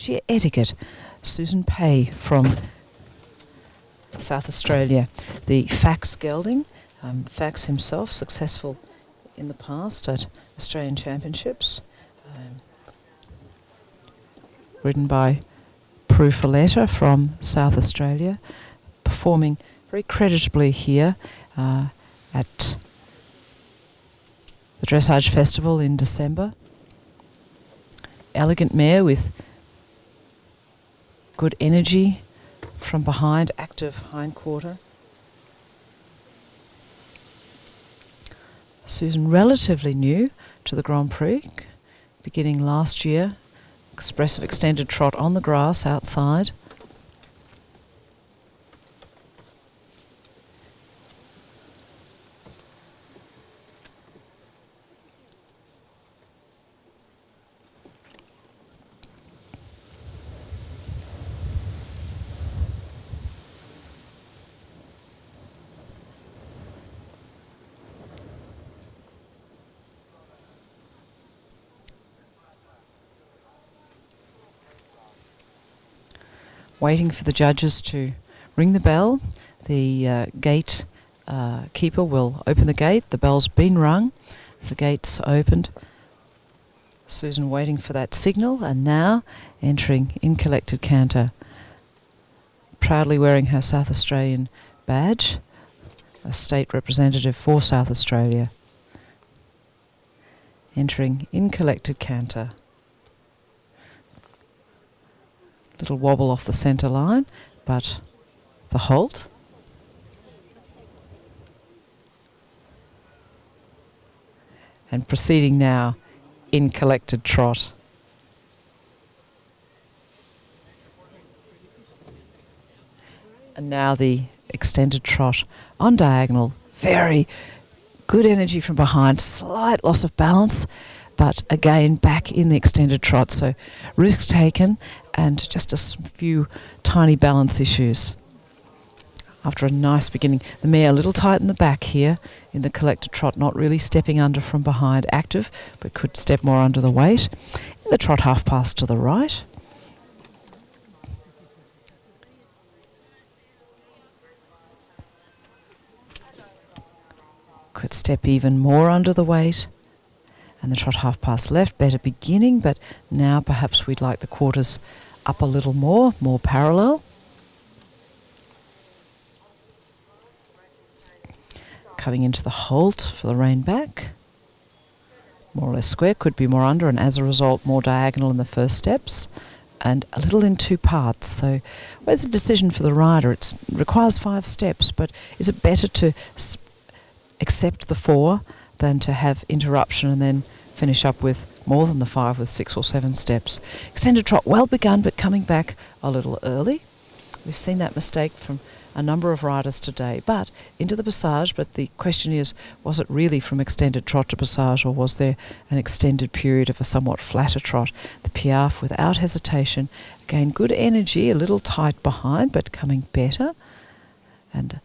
this year, Etiquette, Susan Paix from South Australia. The Fax gelding, Fax himself, successful in the past at Australian Championships, ridden by Prix CDI-W from South Australia, performing very creditably here at the Dressage Festival in December. Elegant mare with good energy from behind, active hindquarter. Susan, relatively new to the Grand Prix, beginning last year. Expressive extended trot on the grass outside. Waiting for the judges to ring the bell. The gate keeper will open the gate. The bell's been rung. The gate's opened. Susan waiting for that signal, and now entering in collected canter, proudly wearing her South Australian badge, a state representative for South Australia. Entering in collected canter. Little wobble off the centre line, but the halt. And proceeding now in collected trot. And now the extended trot on diagonal. Very good energy from behind, slight loss of balance, but again back in the extended trot, so risks taken and just a few tiny balance issues. After a nice beginning, the mare a little tight in the back here in the collected trot, not really stepping under from behind, active, but could step more under the weight. In the trot half pass to the right. Could step even more under the weight. And the trot half pass left, better beginning, but now perhaps we'd like the quarters up a little more parallel. Coming into the halt for the rein back. More or less square, could be more under, and as a result more diagonal in the first steps and a little in two parts. So where's the decision for the rider? It requires 5 steps, but is it better to accept the 4 than to have interruption and then finish up with more than the 5 with 6 or 7 steps? Extended trot well begun, but coming back a little early. We've seen that mistake from a number of riders today, but into the passage. But the question is, was it really from extended trot to passage, or was there an extended period of a somewhat flatter trot? The Piaffe without hesitation, again good energy, a little tight behind, but coming better. And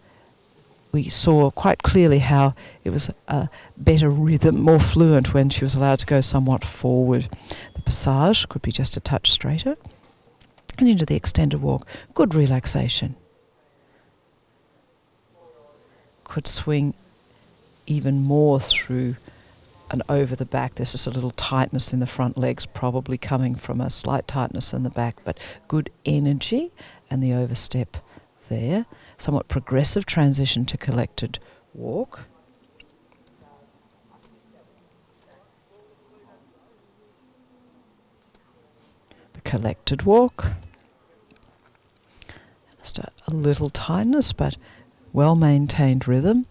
we saw quite clearly how it was a better rhythm, more fluent when she was allowed to go somewhat forward. The passage could be just a touch straighter. And into the extended walk, good relaxation. Could swing even more through and over the back. There's just a little tightness in the front legs, probably coming from a slight tightness in the back, but good energy and the overstep there. Somewhat progressive transition to collected walk. The collected walk. Just a little tightness, but well-maintained rhythm,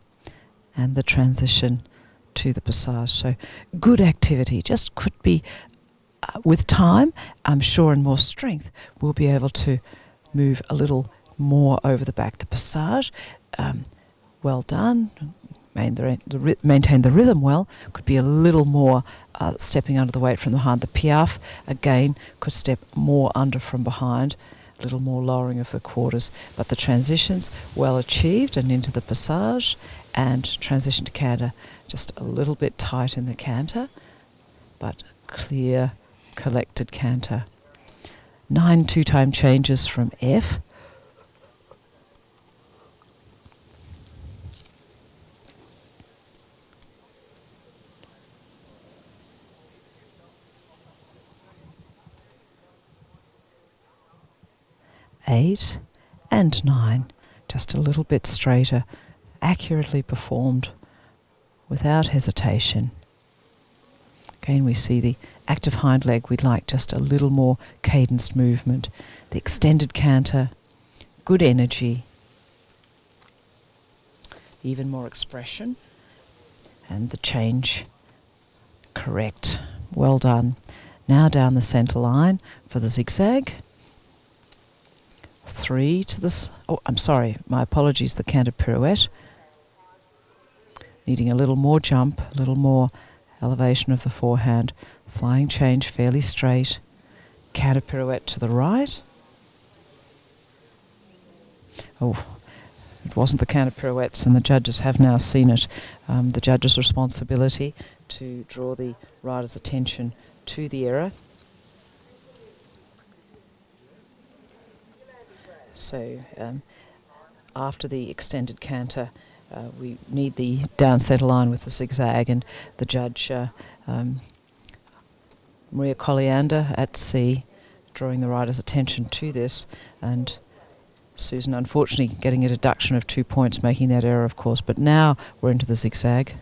and the transition to the passage. So good activity. Just could be, with time, I'm sure, and more strength, we'll be able to move a little more over the back. The passage, well done. Maintain the rhythm well. Could be a little more stepping under the weight from behind. The Piaffe, again, could step more under from behind. A little more lowering of the quarters, but the transitions well achieved, and into the passage and transition to canter, just a little bit tight in the canter, but clear collected canter. 9 two-time changes from F. Eight and 9, just a little bit straighter, accurately performed without hesitation. Again, we see the active hind leg. We'd like just a little more cadenced movement. The extended canter, good energy, even more expression, and the change correct. Well done. Now down the centre line for the zigzag. 3 to this. Oh, I'm sorry. My apologies. The canter pirouette. Needing a little more jump, a little more elevation of the forehand. Flying change fairly straight. Canter pirouette to the right. Oh, it wasn't the canter pirouettes, and the judges have now seen it. The judge's responsibility to draw the rider's attention to the error. So after the extended canter, we need the down centre line with the zigzag, and the judge, Maria Colliander at C, drawing the rider's attention to this, and Susan unfortunately getting a deduction of 2 points, making that error, of course. But now we're into the zigzag,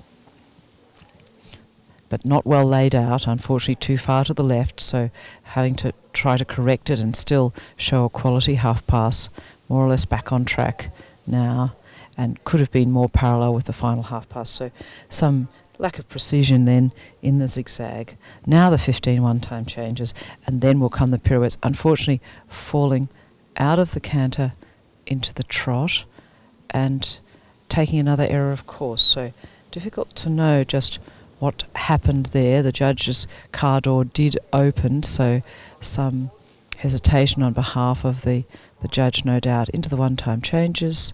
but not well laid out, unfortunately too far to the left, so having to try to correct it and still show a quality half pass, more or less back on track now, and could have been more parallel with the final half pass. So some lack of precision then in the zigzag. Now the 15 one-time changes, and then will come the pirouettes, unfortunately falling out of the canter into the trot and taking another error, of course. So difficult to know just what happened there. The judge's car door did open, so some hesitation on behalf of the judge, no doubt, into the one-time changes.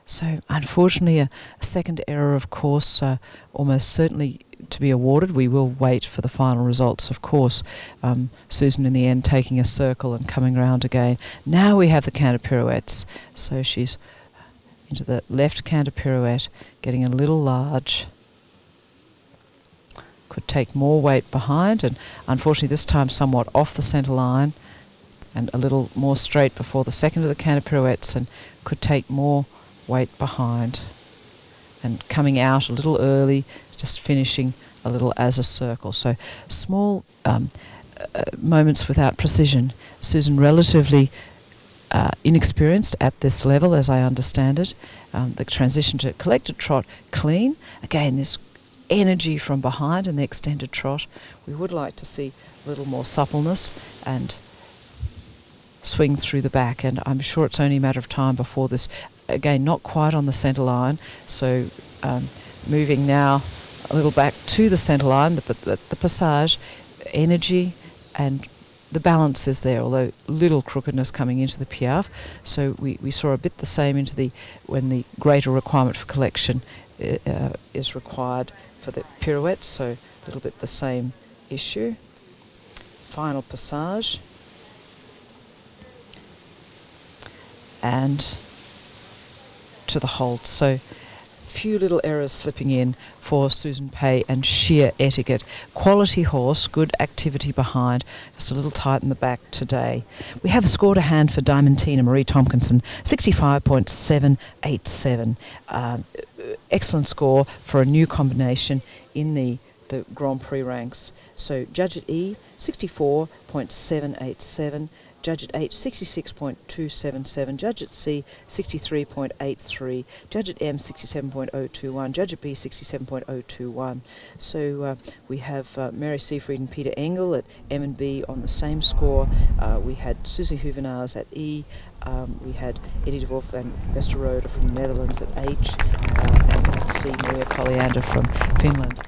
So unfortunately a second error, of course, almost certainly to be awarded. We will wait for the final results, of course. Susan in the end taking a circle and coming around again. Now we have the canter pirouettes. So she's into the left canter pirouette, getting a little large. Could take more weight behind, and unfortunately this time somewhat off the centre line and a little more straight before the second of the canter pirouettes, and could take more weight behind and coming out a little early, just finishing a little as a circle. So small moments without precision. Susan relatively inexperienced at this level, as I understand it. The transition to collected trot clean. Again, this energy from behind in the extended trot. We would like to see a little more suppleness and swing through the back, and I'm sure it's only a matter of time before this. Again, not quite on the centre line, so moving now a little back to the centre line, the passage, energy, and the balance is there, although little crookedness coming into the piaffe. So we saw a bit the same when the greater requirement for collection is required for the pirouette, so a little bit the same issue. Final passage. And to the hold. So few little errors slipping in for Susan Paix and sheer etiquette. Quality horse, good activity behind, just a little tight in the back today. We have a score to hand for Diamantina Marie Tompkinson, 65.787. Excellent score for a new combination in the Grand Prix ranks. So judge at E, 64.787. Judge at H, 66.277. Judge at C, 63.83. Judge at M, 67.021. Judge at B, 67.021. So we have Mary Seafried and Peter Engel at M and B on the same score. We had Susie Huvenaars at E. We had Eddie de Wolf and Westerrode from the Netherlands at H. And at C, Maria Colliander from Finland.